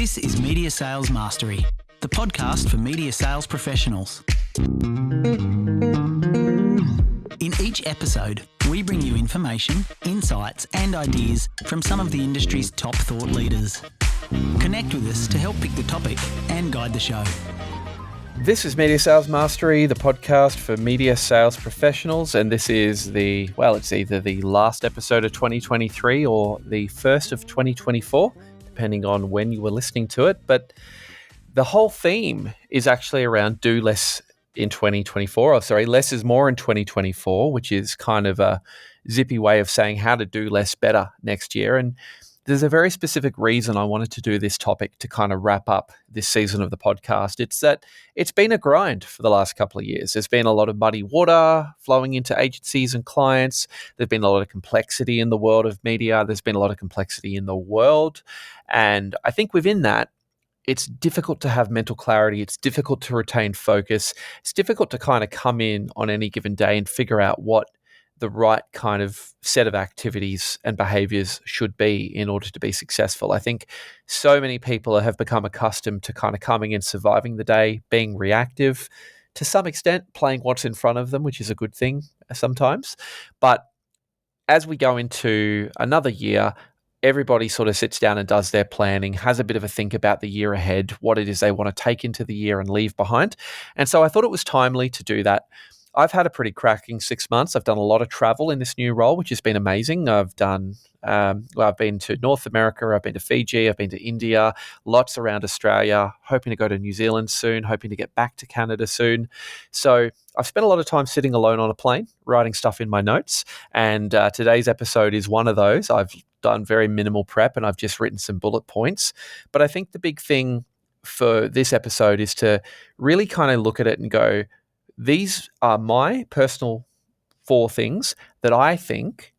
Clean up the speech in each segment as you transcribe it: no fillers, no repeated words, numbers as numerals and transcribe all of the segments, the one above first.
This is Media Sales Mastery, the podcast for media sales professionals. In each episode, we bring you information, insights, and ideas from some of the industry's top thought leaders. Connect with us to help pick the topic and guide the show. This is Media Sales Mastery, the podcast for media sales professionals, and this is it's either the last episode of 2023 or the first of 2024, depending on when you were listening to it. But the whole theme is actually around do less in 2024. Less is more in 2024, which is kind of a zippy way of saying how to do less better next year. And there's a very specific reason I wanted to do this topic to kind of wrap up this season of the podcast. It's that it's been a grind for the last couple of years. There's been a lot of muddy water flowing into agencies and clients. There's been a lot of complexity in the world of media. There's been a lot of complexity in the world. And I think within that, it's difficult to have mental clarity. It's difficult to retain focus. It's difficult to kind of come in on any given day and figure out what the right kind of set of activities and behaviors should be in order to be successful. I think so many people have become accustomed to kind of coming and surviving the day, being reactive, to some extent playing what's in front of them, which is a good thing sometimes. But as we go into another year, everybody sort of sits down and does their planning, has a bit of a think about the year ahead, what it is they want to take into the year and leave behind. And so I thought it was timely to do that. I've had a pretty cracking 6 months. I've done a lot of travel in this new role, which has been amazing. I've been to North America, I've been to Fiji, I've been to India, lots around Australia, hoping to go to New Zealand soon, hoping to get back to Canada soon. So I've spent a lot of time sitting alone on a plane, writing stuff in my notes. And today's episode is one of those. I've done very minimal prep and I've just written some bullet points. But I think the big thing for this episode is to really kind of look at it and go, these are my personal 4 things that I think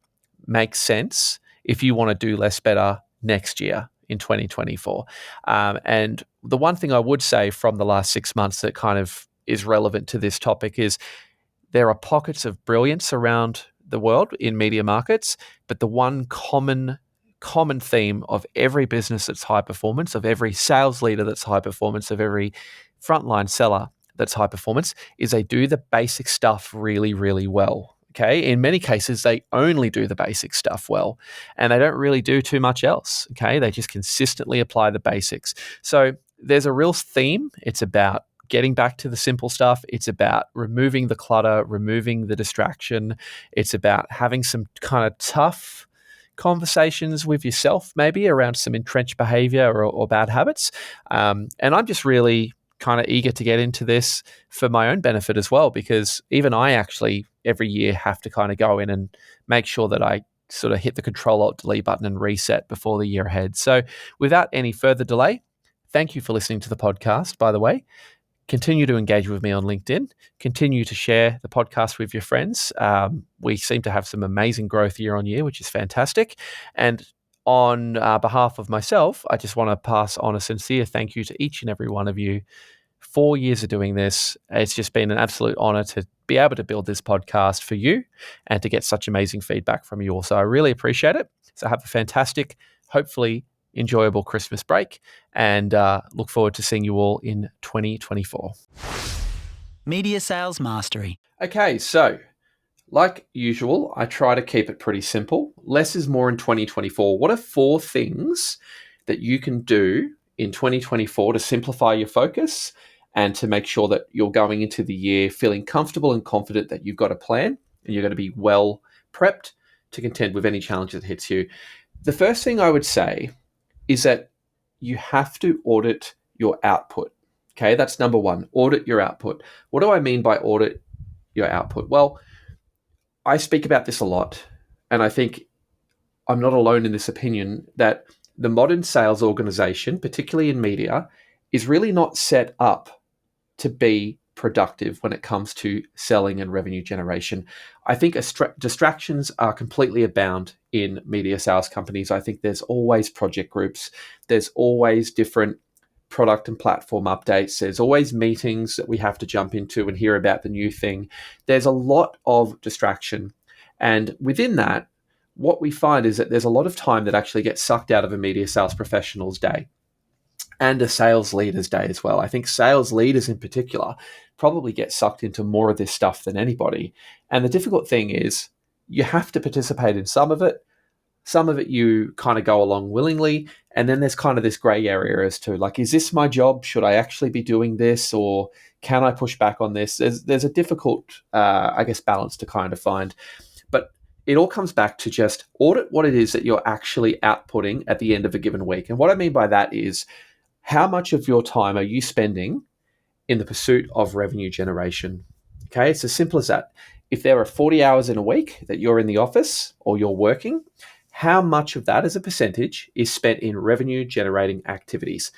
make sense if you want to do less better next year in 2024. And the one thing I would say from the last 6 months that kind of is relevant to this topic is there are pockets of brilliance around the world in media markets, but the one common theme of every business that's high performance, of every sales leader that's high performance, of every frontline seller that's high performance, is they do the basic stuff really, really well. Okay. In many cases, they only do the basic stuff well, and they don't really do too much else. Okay. They just consistently apply the basics. So there's a real theme. It's about getting back to the simple stuff. It's about removing the clutter, removing the distraction. It's about having some kind of tough conversations with yourself, maybe around some entrenched behavior or bad habits. And I'm just really kind of eager to get into this for my own benefit as well, because even I actually every year have to kind of go in and make sure that I sort of hit the Control-Alt-Delete button and reset before the year ahead. So without any further delay, thank you for listening to the podcast, by the way. Continue to engage with me on LinkedIn. Continue to share the podcast with your friends. We seem to have some amazing growth year on year, which is fantastic. And on behalf of myself, I just want to pass on a sincere thank you to each and every one of you. 4 years of doing this, it's just been an absolute honor to be able to build this podcast for you and to get such amazing feedback from you all. So I really appreciate it. So have a fantastic, hopefully enjoyable Christmas break, and look forward to seeing you all in 2024. Media Sales Mastery. Okay, so like usual, I try to keep it pretty simple. Less is more in 2024. What are 4 things that you can do in 2024 to simplify your focus and to make sure that you're going into the year feeling comfortable and confident that you've got a plan and you're going to be well prepped to contend with any challenge that hits you? The first thing I would say is that you have to audit your output. Okay, that's number 1. Audit your output. What do I mean by audit your output? Well, I speak about this a lot, and I think I'm not alone in this opinion that the modern sales organization, particularly in media, is really not set up to be productive when it comes to selling and revenue generation. I think distractions are completely abound in media sales companies. I think there's always project groups. There's always different product and platform updates. There's always meetings that we have to jump into and hear about the new thing. There's a lot of distraction. And within that, what we find is that there's a lot of time that actually gets sucked out of a media sales professional's day. and a sales leader's day as well. I think sales leaders in particular probably get sucked into more of this stuff than anybody. And the difficult thing is you have to participate in some of it. Some of it you kind of go along willingly. And then there's kind of this gray area as to like, is this my job? Should I actually be doing this? Or can I push back on this? There's a difficult, balance to kind of find. But it all comes back to just audit what it is that you're actually outputting at the end of a given week. And what I mean by that is how much of your time are you spending in the pursuit of revenue generation? Okay, it's as simple as that. If there are 40 hours in a week that you're in the office or you're working, how much of that as a percentage is spent in revenue generating activities?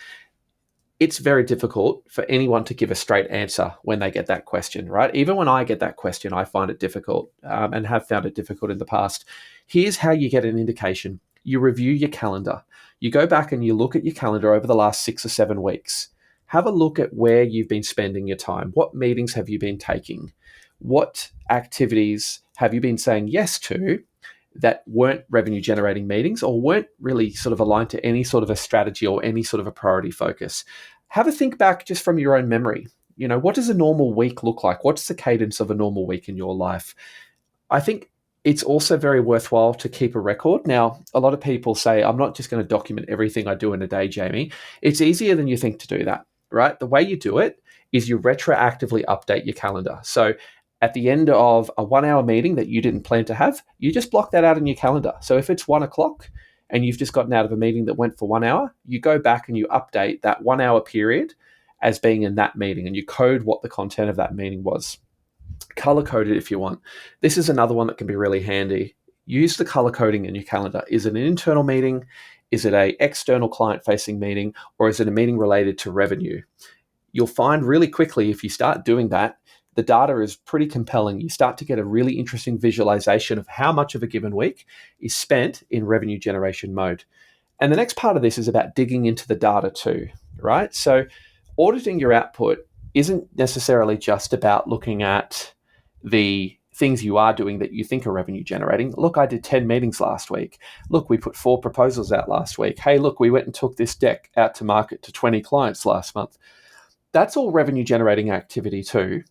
It's very difficult for anyone to give a straight answer when they get that question, right? Even when I get that question, I find it difficult and have found it difficult in the past. Here's how you get an indication. You review your calendar. You go back and you look at your calendar over the last 6 or 7 weeks. Have a look at where you've been spending your time. What meetings have you been taking? What activities have you been saying yes to that weren't revenue generating meetings or weren't really sort of aligned to any sort of a strategy or any sort of a priority focus? Have a think back just from your own memory. You know, what does a normal week look like? What's the cadence of a normal week in your life? I think it's also very worthwhile to keep a record. Now, a lot of people say, I'm not just going to document everything I do in a day, Jamie. It's easier than you think to do that, right? The way you do it is you retroactively update your calendar. So at the end of a 1 hour meeting that you didn't plan to have, you just block that out in your calendar. So if it's 1 o'clock and you've just gotten out of a meeting that went for 1 hour, you go back and you update that 1 hour period as being in that meeting and you code what the content of that meeting was. Color code it if you want. This is another one that can be really handy. Use the color coding in your calendar. Is it an internal meeting? Is it an external client-facing meeting? Or is it a meeting related to revenue? You'll find really quickly if you start doing that, the data is pretty compelling. You start to get a really interesting visualization of how much of a given week is spent in revenue generation mode. And the next part of this is about digging into the data too, right? So auditing your output isn't necessarily just about looking at the things you are doing that you think are revenue generating. Look, I did 10 meetings last week. Look, we put 4 proposals out last week. Hey, look, we went and took this deck out to market to 20 clients last month. That's all revenue generating activity too.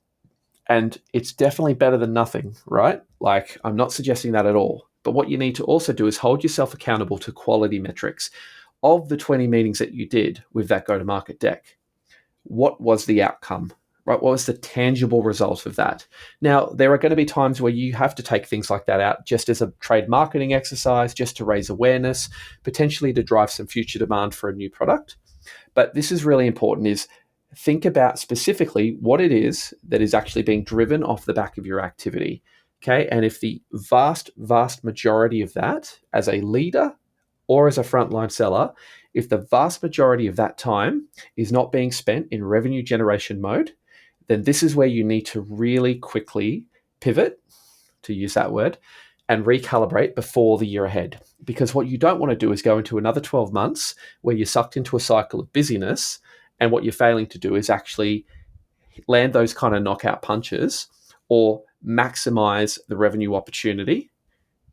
And it's definitely better than nothing, right? Like, I'm not suggesting that at all. But what you need to also do is hold yourself accountable to quality metrics. Of the 20 meetings that you did with that go-to-market deck, what was the outcome, right? What was the tangible result of that? Now, there are going to be times where you have to take things like that out just as a trade marketing exercise, just to raise awareness, potentially to drive some future demand for a new product. But this is really important, is think about specifically what it is that is actually being driven off the back of your activity, okay? And if the vast majority of that, as a leader or as a frontline seller, if the vast majority of that time is not being spent in revenue generation mode, then this is where you need to really quickly pivot, to use that word, and recalibrate before the year ahead. Because what you don't want to do is go into another 12 months where you're sucked into a cycle of busyness, and what you're failing to do is actually land those kind of knockout punches or maximize the revenue opportunity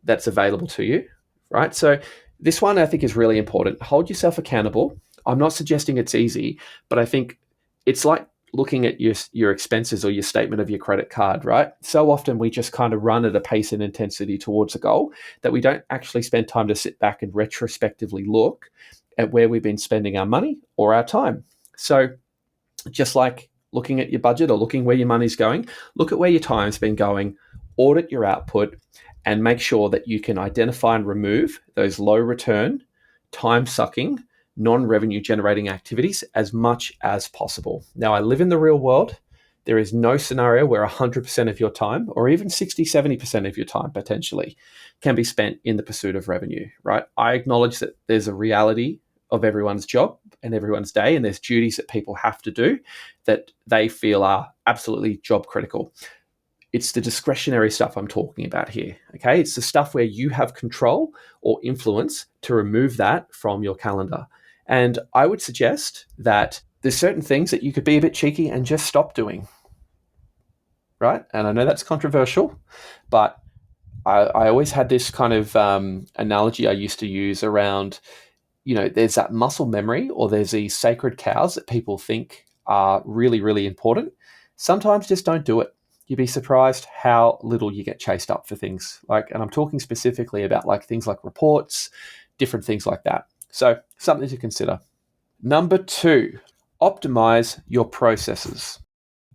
that's available to you, right? So this one I think is really important. Hold yourself accountable. I'm not suggesting it's easy, but I think it's like looking at your expenses or your statement of your credit card, right? So often we just kind of run at a pace and intensity towards a goal that we don't actually spend time to sit back and retrospectively look at where we've been spending our money or our time. So just like looking at your budget or looking where your money's going, look at where your time's been going, audit your output, and make sure that you can identify and remove those low return, time-sucking, non-revenue generating activities as much as possible. Now, I live in the real world. There is no scenario where 100% of your time, or even 60, 70% of your time potentially, can be spent in the pursuit of revenue, right? I acknowledge that there's a reality of everyone's job and everyone's day, and there's duties that people have to do that they feel are absolutely job critical. It's the discretionary stuff I'm talking about here, okay? It's the stuff where you have control or influence to remove that from your calendar. And I would suggest that there's certain things that you could be a bit cheeky and just stop doing, right? And I know that's controversial, but I always had this kind of analogy I used to use around, there's that muscle memory, or there's these sacred cows that people think are really, really important. Sometimes just don't do it. You'd be surprised how little you get chased up for things and I'm talking specifically about things like reports, different things like that. So something to consider. Number 2, optimize your processes.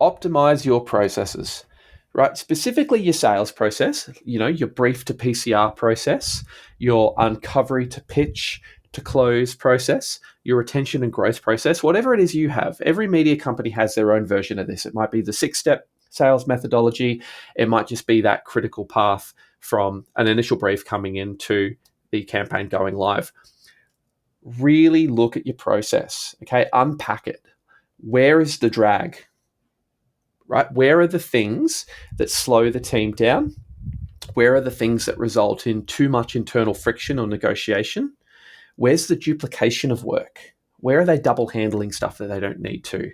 Optimize your processes, right? Specifically your sales process, your brief to PCR process, your uncovery to pitch to close process, your retention and growth process, whatever it is you have. Every media company has their own version of this. It might be the 6-step sales methodology. It might just be that critical path from an initial brief coming into the campaign going live. Really look at your process, okay? Unpack it. Where is the drag, right? Where are the things that slow the team down? Where are the things that result in too much internal friction or negotiation? Where's the duplication of work? Where are they double handling stuff that they don't need to?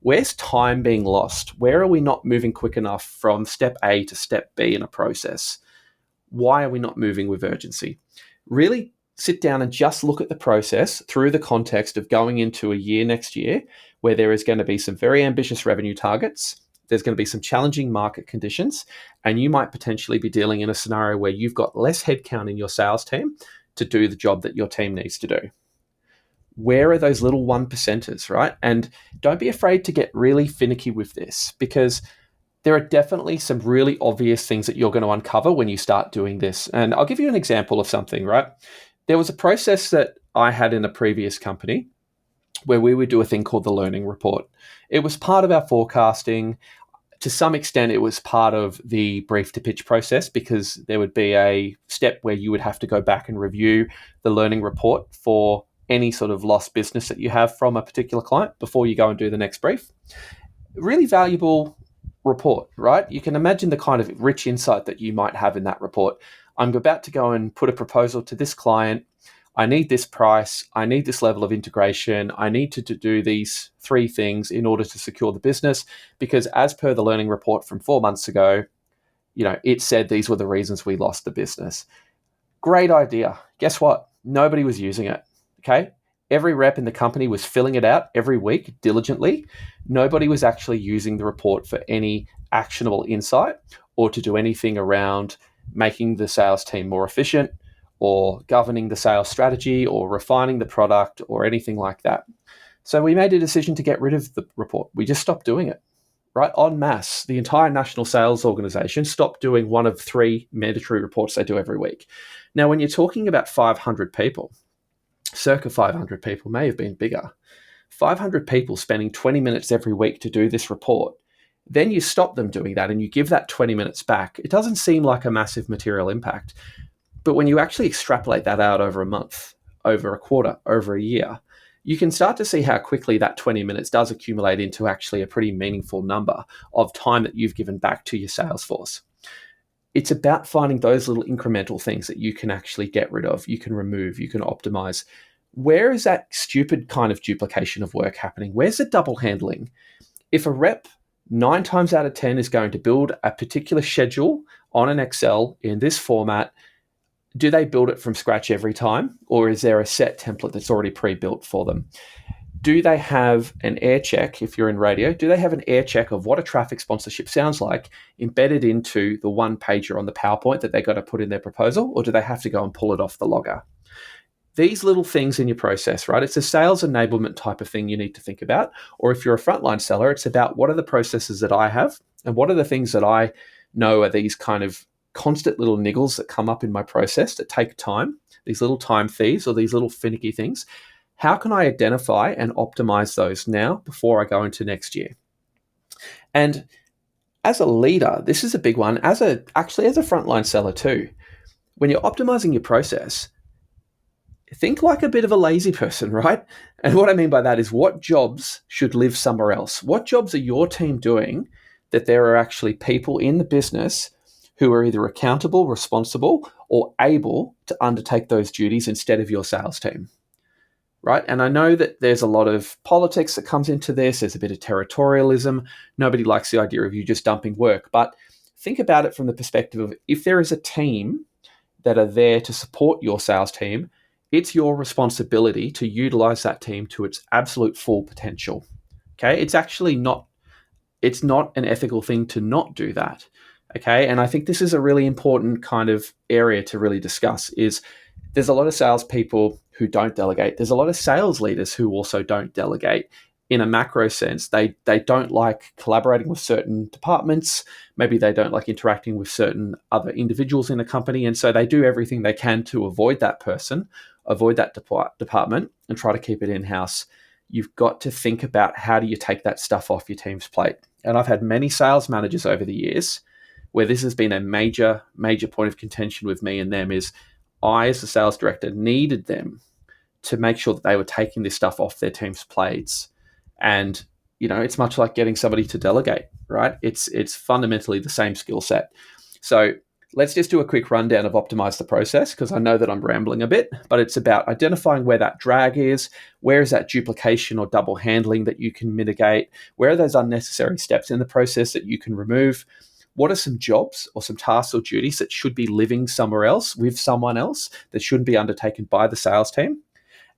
Where's time being lost? Where are we not moving quick enough from step A to step B in a process? Why are we not moving with urgency? Really sit down and just look at the process through the context of going into a year next year where there is going to be some very ambitious revenue targets. There's going to be some challenging market conditions, and you might potentially be dealing in a scenario where you've got less headcount in your sales team to do the job that your team needs to do. Where are those little 1%ers, right? And don't be afraid to get really finicky with this, because there are definitely some really obvious things that you're going to uncover when you start doing this. And I'll give you an example of something, right? There was a process that I had in a previous company where we would do a thing called the learning report. It was part of our forecasting. To some extent, it was part of the brief to pitch process, because there would be a step where you would have to go back and review the learning report for any sort of lost business that you have from a particular client before you go and do the next brief. Really valuable report, right? You can imagine the kind of rich insight that you might have in that report. I'm about to go and put a proposal to this client. I need this price. I need this level of integration. I need to do these 3 things in order to secure the business, because as per the learning report from 4 months ago, it said these were the reasons we lost the business. Great idea. Guess what? Nobody was using it. Okay. Every rep in the company was filling it out every week diligently. Nobody was actually using the report for any actionable insight or to do anything around making the sales team more efficient, or governing the sales strategy, or refining the product, or anything like that. So we made a decision to get rid of the report. We just stopped doing it, right? En masse, the entire national sales organization stopped doing one of 3 mandatory reports they do every week. Now, when you're talking about 500 people, circa 500 people, may have been bigger, 500 people spending 20 minutes every week to do this report, then you stop them doing that and you give that 20 minutes back. It doesn't seem like a massive material impact. But when you actually extrapolate that out over a month, over a quarter, over a year, you can start to see how quickly that 20 minutes does accumulate into actually a pretty meaningful number of time that you've given back to your sales force. It's about finding those little incremental things that you can actually get rid of, you can remove, you can optimize. Where is that stupid kind of duplication of work happening? Where's the double handling? If a rep 9 times out of 10 is going to build a particular schedule on an Excel in this format, do they build it from scratch every time? Or is there a set template that's already pre-built for them? Do they have an air check, if you're in radio, do they have an air check of what a traffic sponsorship sounds like embedded into the 1-pager on the PowerPoint that they got to put in their proposal? Or do they have to go and pull it off the logger? These little things in your process, right? It's a sales enablement type of thing you need to think about. Or if you're a frontline seller, it's about what are the processes that I have and what are the things that I know are these kind of constant little niggles that come up in my process that take time, these little time thieves or these little finicky things. How can I identify and optimize those now before I go into next year? And as a leader, this is a big one. As a frontline seller too, when you're optimizing your process, think like a bit of a lazy person, right? And what I mean by that is, what jobs should live somewhere else? What jobs are your team doing that there are actually people in the business who are either accountable, responsible, or able to undertake those duties instead of your sales team, right? And I know that there's a lot of politics that comes into this. There's a bit of territorialism. Nobody likes the idea of you just dumping work. But think about it from the perspective of, if there is a team that are there to support your sales team, it's your responsibility to utilize that team to its absolute full potential. Okay, it's not an ethical thing to not do that. Okay, and I think this is a really important kind of area to really discuss. Is there's a lot of salespeople who don't delegate. There's a lot of sales leaders who also don't delegate. In a macro sense, they don't like collaborating with certain departments. Maybe they don't like interacting with certain other individuals in a company, and so they do everything they can to avoid that person, avoid that department, and try to keep it in-house. You've got to think about how do you take that stuff off your team's plate. And I've had many sales managers over the years where this has been a major point of contention with me and them. Is I, as the sales director, needed them to make sure that they were taking this stuff off their team's plates. And, it's much like getting somebody to delegate, right? It's fundamentally the same skill set. So let's just do a quick rundown of Optimize the Process, because I know that I'm rambling a bit, but it's about identifying where that drag is, where is that duplication or double handling that you can mitigate, where are those unnecessary steps in the process that you can remove, what are some jobs or some tasks or duties that should be living somewhere else with someone else that shouldn't be undertaken by the sales team.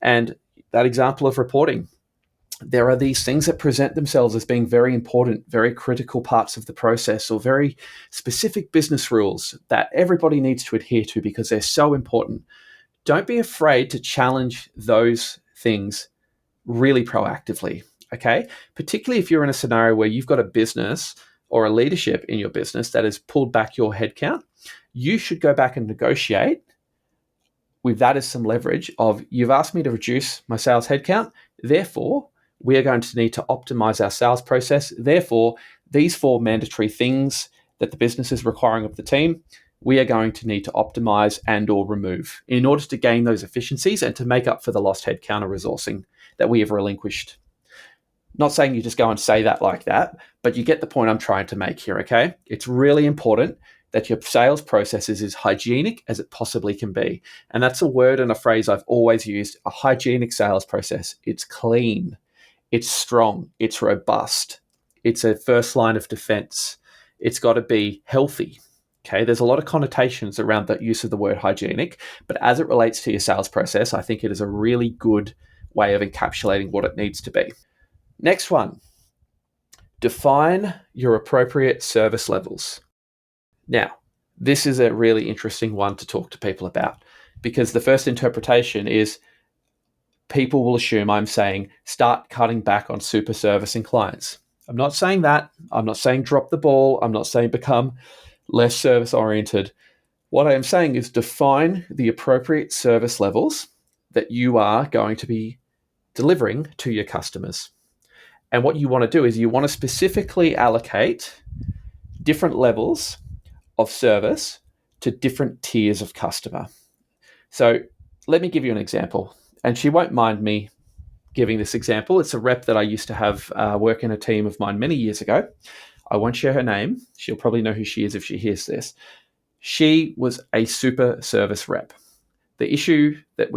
And that example of reporting, there are these things that present themselves as being very important, very critical parts of the process, or very specific business rules that everybody needs to adhere to because they're so important. Don't be afraid to challenge those things really proactively, okay? Particularly if you're in a scenario where you've got a business or a leadership in your business that has pulled back your headcount, you should go back and negotiate with that as some leverage of, you've asked me to reduce my sales headcount, therefore, we are going to need to optimize our sales process. Therefore, these 4 mandatory things that the business is requiring of the team, we are going to need to optimize and or remove in order to gain those efficiencies and to make up for the lost headcount or resourcing that we have relinquished. Not saying you just go and say that like that, but you get the point I'm trying to make here, okay? It's really important that your sales process is as hygienic as it possibly can be. And that's a word and a phrase I've always used, a hygienic sales process. It's clean. It's strong, it's robust, it's a first line of defense. It's got to be healthy. Okay, there's a lot of connotations around the use of the word hygienic, but as it relates to your sales process, I think it is a really good way of encapsulating what it needs to be. Next one, define your appropriate service levels. Now, this is a really interesting one to talk to people about, because the first interpretation is people will assume I'm saying start cutting back on super servicing clients. I'm not saying that. I'm not saying drop the ball. I'm not saying become less service oriented. What I am saying is define the appropriate service levels that you are going to be delivering to your customers. And what you want to do is you want to specifically allocate different levels of service to different tiers of customer. So let me give you an example. And she won't mind me giving this example. It's a rep that I used to have work in a team of mine many years ago. I won't share her name. She'll probably know who she is if she hears this. She was a super service rep. The issue that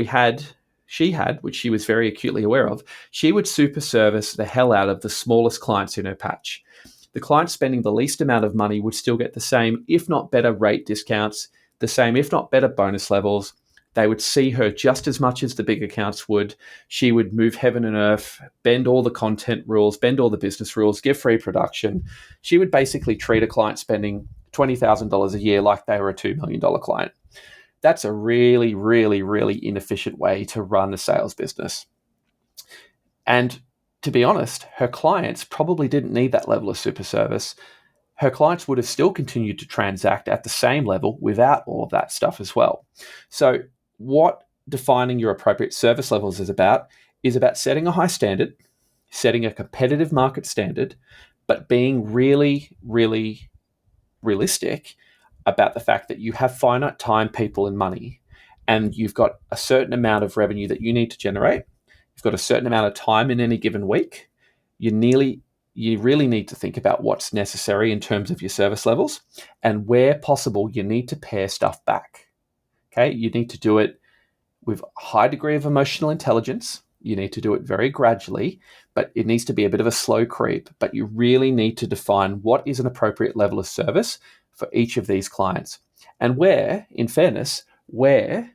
she had, which she was very acutely aware of, she would super service the hell out of the smallest clients in her patch. The clients spending the least amount of money would still get the same, if not better, rate discounts, the same, if not better, bonus levels. They would see her just as much as the big accounts would. She would move heaven and earth, bend all the content rules, bend all the business rules, give free production. She would basically treat a client spending $20,000 a year like they were a $2 million client. That's a really, really, really inefficient way to run a sales business. And to be honest, her clients probably didn't need that level of super service. Her clients would have still continued to transact at the same level without all of that stuff as well. So what defining your appropriate service levels is about setting a high standard, setting a competitive market standard, but being really, really realistic about the fact that you have finite time, people, and money, and you've got a certain amount of revenue that you need to generate. You've got a certain amount of time in any given week. You really need to think about what's necessary in terms of your service levels, and where possible, you need to pare stuff back. Okay, you need to do it with a high degree of emotional intelligence. You need to do it very gradually, but it needs to be a bit of a slow creep. But you really need to define what is an appropriate level of service for each of these clients. And where, in fairness, where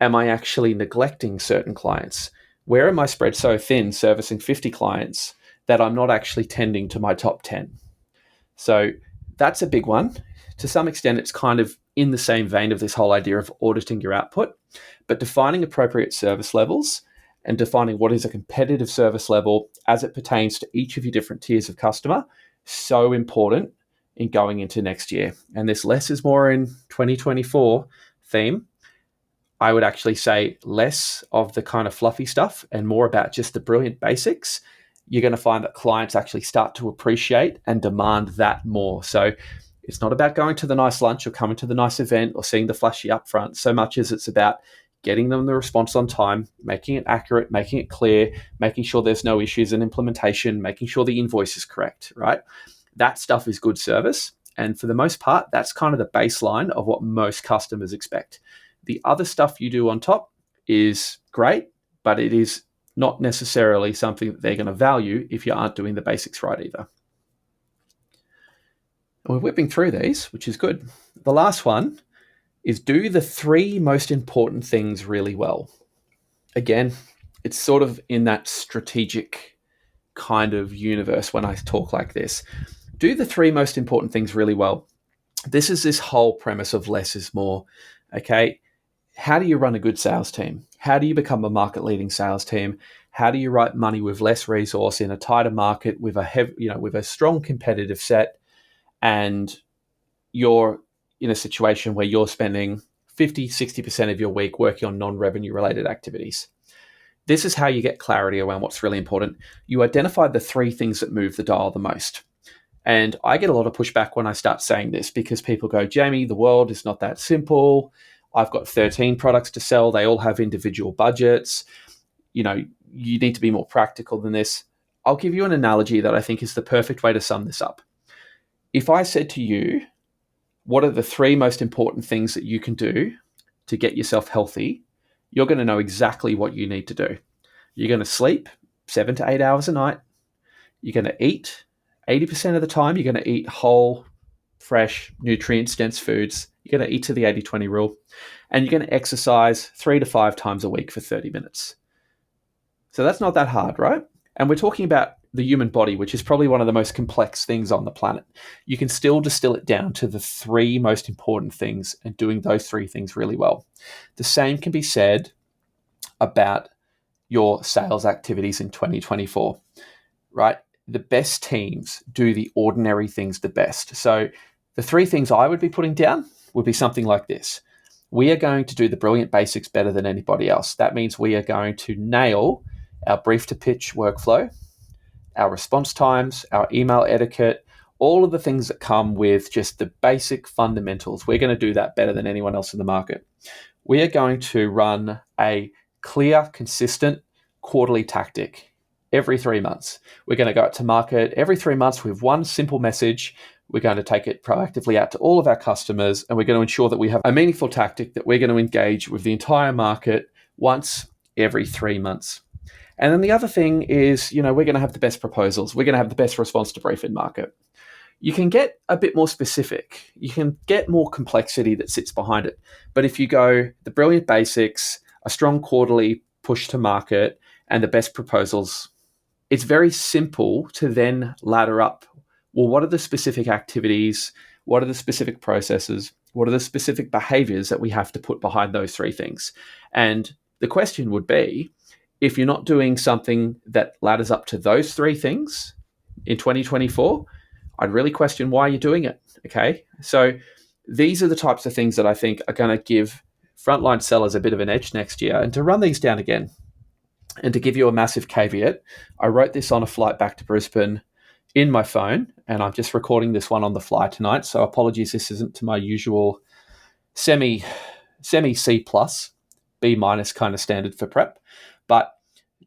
Am I actually neglecting certain clients? Where am I spread so thin servicing 50 clients that I'm not actually tending to my top 10? So that's a big one. To some extent, it's kind of in the same vein of this whole idea of auditing your output, but defining appropriate service levels and defining what is a competitive service level as it pertains to each of your different tiers of customer, so important in going into next year. And this less is more in 2024 theme. I would actually say less of the kind of fluffy stuff and more about just the brilliant basics. You're going to find that clients actually start to appreciate and demand that more. So it's not about going to the nice lunch or coming to the nice event or seeing the flashy upfront so much as it's about getting them the response on time, making it accurate, making it clear, making sure there's no issues in implementation, making sure the invoice is correct, right? That stuff is good service. And for the most part, that's kind of the baseline of what most customers expect. The other stuff you do on top is great, but it is not necessarily something that they're going to value if you aren't doing the basics right either. And we're whipping through these, which is good. The last one is do the 3 most important things really well. Again, it's sort of in that strategic kind of universe when I talk like this. Do the 3 most important things really well. This is this whole premise of less is more, okay? How do you run a good sales team? How do you become a market-leading sales team? How do you write money with less resource in a tighter market with a strong competitive set, and you're in a situation where you're spending 50-60% of your week working on non-revenue related activities? This is how you get clarity around what's really important. You identify the 3 things that move the dial the most. And I get a lot of pushback when I start saying this because people go, Jamie, the world is not that simple. I've got 13 products to sell. They all have individual budgets. You need to be more practical than this. I'll give you an analogy that I think is the perfect way to sum this up. If I said to you, what are the 3 most important things that you can do to get yourself healthy? You're going to know exactly what you need to do. You're going to sleep 7 to 8 hours a night. You're going to eat 80% of the time. You're going to eat whole, fresh, nutrient-dense foods. You're going to eat to the 80-20 rule. And you're going to exercise 3 to 5 times a week for 30 minutes. So that's not that hard, right? And we're talking about the human body, which is probably one of the most complex things on the planet. You can still distill it down to the 3 most important things and doing those 3 things really well. The same can be said about your sales activities in 2024, right? The best teams do the ordinary things the best. So the 3 things I would be putting down would be something like this. We are going to do the brilliant basics better than anybody else. That means we are going to nail our brief to pitch workflow, our response times, our email etiquette, all of the things that come with just the basic fundamentals. We're going to do that better than anyone else in the market. We are going to run a clear, consistent quarterly tactic every 3 months. We're going to go out to market every 3 months with one simple message. We're going to take it proactively out to all of our customers, and we're going to ensure that we have a meaningful tactic that we're going to engage with the entire market once every 3 months. And then the other thing is, we're going to have the best proposals. We're going to have the best response to brief in market. You can get a bit more specific. You can get more complexity that sits behind it. But if you go the brilliant basics, a strong quarterly push to market, and the best proposals, it's very simple to then ladder up. Well, what are the specific activities? What are the specific processes? What are the specific behaviors that we have to put behind those 3 things? And the question would be, if you're not doing something that ladders up to those 3 things in 2024, I'd really question why you're doing it, okay? So these are the types of things that I think are going to give frontline sellers a bit of an edge next year. And to run these down again, and to give you a massive caveat, I wrote this on a flight back to Brisbane in my phone, and I'm just recording this one on the fly tonight. So apologies, this isn't to my usual semi C+, B- kind of standard for prep. But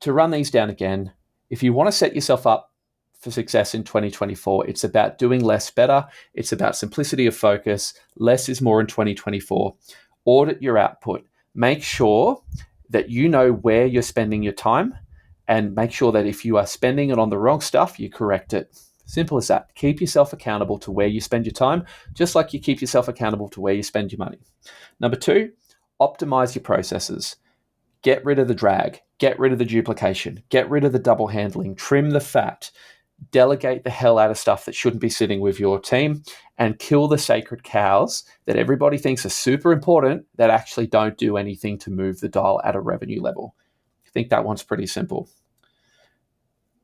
to run these down again, if you want to set yourself up for success in 2024, it's about doing less better. It's about simplicity of focus. Less is more in 2024. Audit your output. Make sure that you know where you're spending your time, and make sure that if you are spending it on the wrong stuff, you correct it. Simple as that. Keep yourself accountable to where you spend your time, just like you keep yourself accountable to where you spend your money. Number 2, optimize your processes. Get rid of the drag, get rid of the duplication, get rid of the double handling, trim the fat, delegate the hell out of stuff that shouldn't be sitting with your team, and kill the sacred cows that everybody thinks are super important that actually don't do anything to move the dial at a revenue level. I think that one's pretty simple.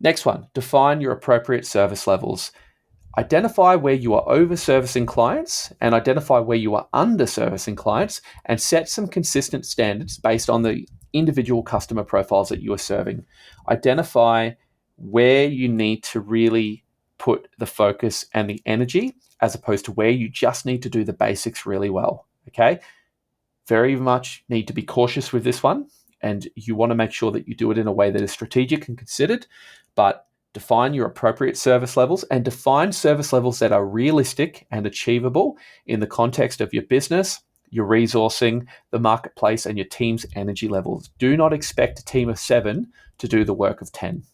Next one, define your appropriate service levels. Identify where you are over-servicing clients and identify where you are under-servicing clients, and set some consistent standards based on the individual customer profiles that you are serving. Identify where you need to really put the focus and the energy as opposed to where you just need to do the basics really well, okay? Very much need to be cautious with this one, and you want to make sure that you do it in a way that is strategic and considered, but define your appropriate service levels and define service levels that are realistic and achievable in the context of your business, your resourcing, the marketplace, and your team's energy levels. Do not expect a team of 7 to do the work of 10.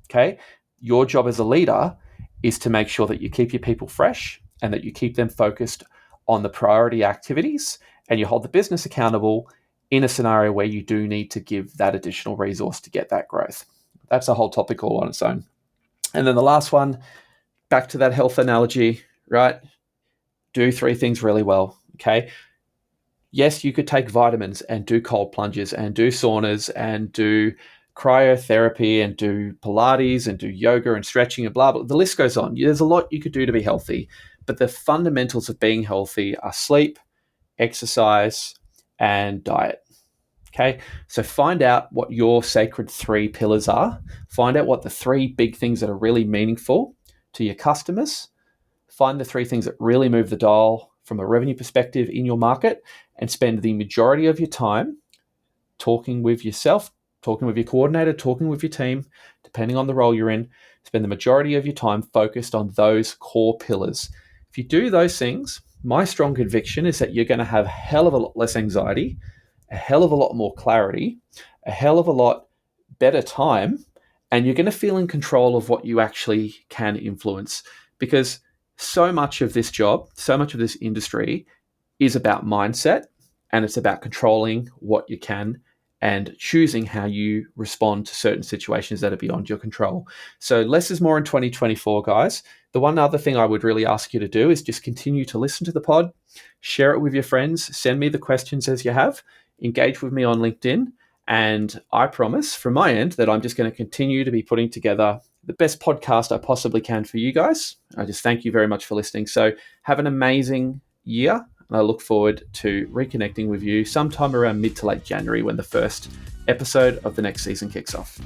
Okay? Your job as a leader is to make sure that you keep your people fresh and that you keep them focused on the priority activities, and you hold the business accountable in a scenario where you do need to give that additional resource to get that growth. That's a whole topic all on its own. And then the last one, back to that health analogy, right? Do 3 things really well, okay? Yes, you could take vitamins and do cold plunges and do saunas and do cryotherapy and do Pilates and do yoga and stretching and blah, blah. The list goes on. There's a lot you could do to be healthy, but the fundamentals of being healthy are sleep, exercise, and diet. Okay, so find out what your sacred 3 pillars are. Find out what the 3 big things that are really meaningful to your customers. Find the 3 things that really move the dial from a revenue perspective in your market, and spend the majority of your time talking with yourself, talking with your coordinator, talking with your team, depending on the role you're in. Spend the majority of your time focused on those core pillars. If you do those things, my strong conviction is that you're going to have a hell of a lot less anxiety, a hell of a lot more clarity, a hell of a lot better time, and you're going to feel in control of what you actually can influence. Because so much of this job, so much of this industry is about mindset, and it's about controlling what you can and choosing how you respond to certain situations that are beyond your control. So less is more in 2024, guys. The one other thing I would really ask you to do is just continue to listen to the pod, share it with your friends, send me the questions as you have, engage with me on LinkedIn, and I promise from my end that I'm just going to continue to be putting together the best podcast I possibly can for you guys. I just thank you very much for listening. So have an amazing year, and I look forward to reconnecting with you sometime around mid to late January when the first episode of the next season kicks off.